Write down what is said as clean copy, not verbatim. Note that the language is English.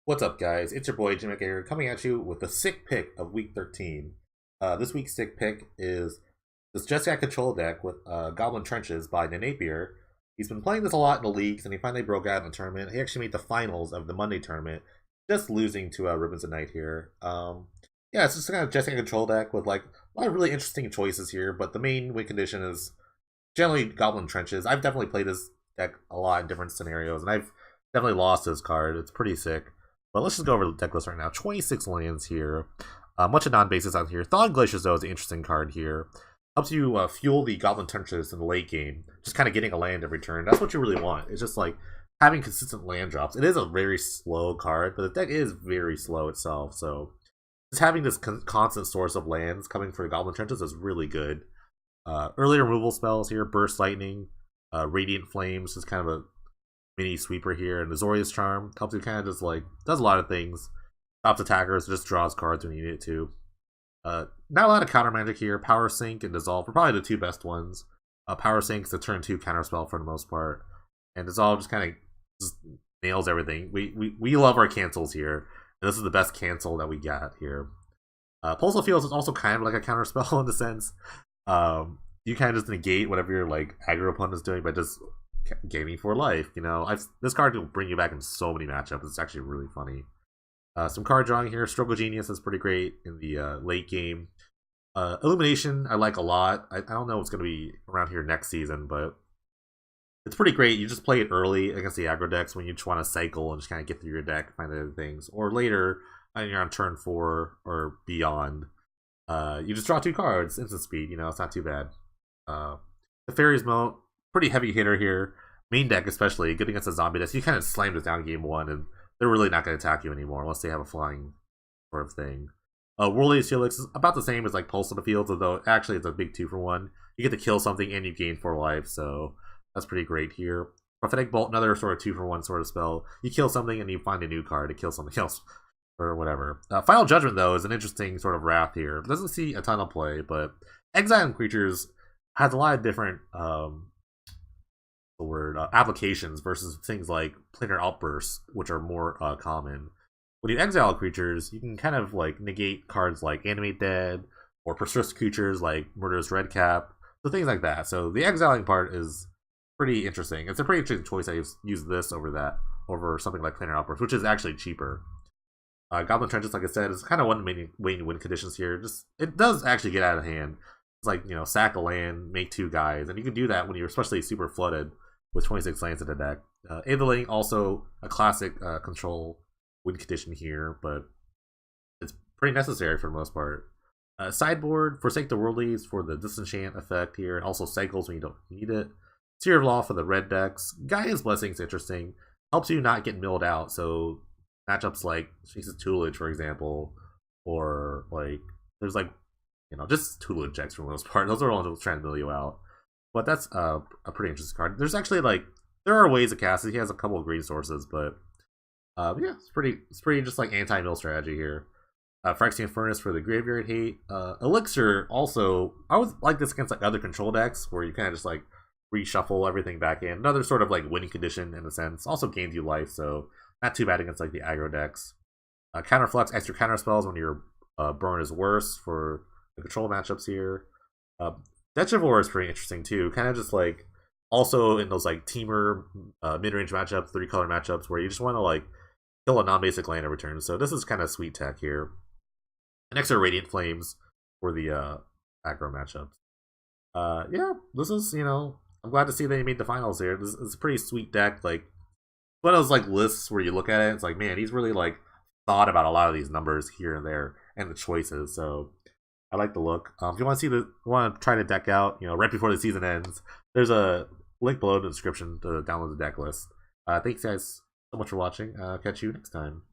What's up, guys? It's your boy Jimmy here, coming at you with the sick pick of Week 13. This week's sick pick is this Jeskai control deck with Goblin Trenches by Napier. He's been playing this a lot in the leagues, and he finally broke out in the tournament. He actually made the finals of the Monday tournament, just losing to Ribbons of Night here. Yeah, it's just kind of Jeskai control deck with like a lot of really interesting choices here, but the main win condition is generally Goblin Trenches. I've definitely played this deck a lot in different scenarios, and I've definitely lost this card. It's pretty sick. But let's just go over the deck list right now. 26 lands here. Much of non-bases out here. Thawing Glaciers, though, is an interesting card here. Helps you fuel the Goblin Trenches in the late game. Just kind of getting a land every turn. That's what you really want. It's just like having consistent land drops. It is a very slow card, but the deck is very slow itself. So just having this constant source of lands coming for the Goblin Trenches is really good. Early removal spells here. Burst Lightning. Radiant Flames is kind of a mini sweeper here, and the Azorius Charm helps you kind of just like does a lot of things. Stops attackers, just draws cards when you need it to. Not a lot of counter magic here. Power Sink and Dissolve are probably the two best ones. Power Sink's a turn 2 counter spell for the most part, and Dissolve just kind of just nails everything. We love our cancels here, and this is the best cancel that we got here. Pulsal Fields is also kind of like a counter spell in the sense. You kind of just negate whatever your like aggro opponent is doing by just gaining for life. You know, this card will bring you back in so many matchups. It's actually really funny. Some card drawing here. Struggle Genius is pretty great in the late game. Illumination I like a lot. I don't know what's going to be around here next season, but it's pretty great. You just play it early against the aggro decks when you just want to cycle and just kind of get through your deck, find other things. Or later, when you're on turn 4 or beyond, you just draw 2 cards, instant speed. You know, it's not too bad. The Fairies mode, pretty heavy hitter here. Main deck especially, good against the zombie deck. You kind of slammed it down game 1, and they're really not going to attack you anymore unless they have a flying sort of thing. Whirly Helix is about the same as like Pulse of the Fields, although actually it's a big 2-for-1. You get to kill something and you gain 4 life, so that's pretty great here. Prophetic Bolt, another sort of 2-for-1 sort of spell. You kill something and you find a new card to kill something else, or whatever. Final Judgment, though, is an interesting sort of wrath here. It doesn't see a ton of play, but Exile Creatures has a lot of different applications versus things like planar outbursts, which are more common. When you exile creatures, you can kind of like negate cards like Animate Dead or persist creatures like Murderous Redcap, so things like that. So the exiling part is pretty interesting. It's a pretty interesting choice. I use this over something like planar outbursts, which is actually cheaper. Goblin Trenches, like I said, is kind of one of the main win conditions here. Just it does actually get out of hand. It's like, you know, sack a land, make 2 guys, and you can do that when you're especially super flooded with 26 lands in the deck. Aetherling, also a classic control win condition here, but it's pretty necessary for the most part. Sideboard, Forsake the Worldlies for the disenchant effect here, and also cycles when you don't need it. Seer of Law for the red decks. Gaia's Blessing is interesting. Helps you not get milled out, so matchups like Sphinx's Tutelage, for example, or like, there's like, you know, just Tutelage decks for the most part. Those are all trying to mill you out. But that's a pretty interesting card. There's actually like there are ways to cast it. He has a couple of green sources, but yeah, it's pretty just like anti-mill strategy here. Phyrexian Furnace for the graveyard hate. Elixir also, I would like this against like other control decks where you kind of just like reshuffle everything back in. Another sort of like winning condition in a sense. Also gains you life, so not too bad against like the aggro decks. Counterflux, extra counter spells when your burn is worse for the control matchups here. Detrivore is pretty interesting too. Kind of just like also in those like teamer mid-range matchups, 3-color matchups where you just want to like kill a non-basic land every turn. So this is kind of sweet tech here. Next are Radiant Flames for the aggro matchups. Yeah, this is, you know, I'm glad to see they made the finals here. This is a pretty sweet deck. Like one of those like lists where you look at it, it's like, man, he's really like thought about a lot of these numbers here and there and the choices. So I like the look. If you want to try to deck out, you know, right before the season ends, there's a link below in the description to download the deck list. Thanks guys so much for watching. Catch you next time.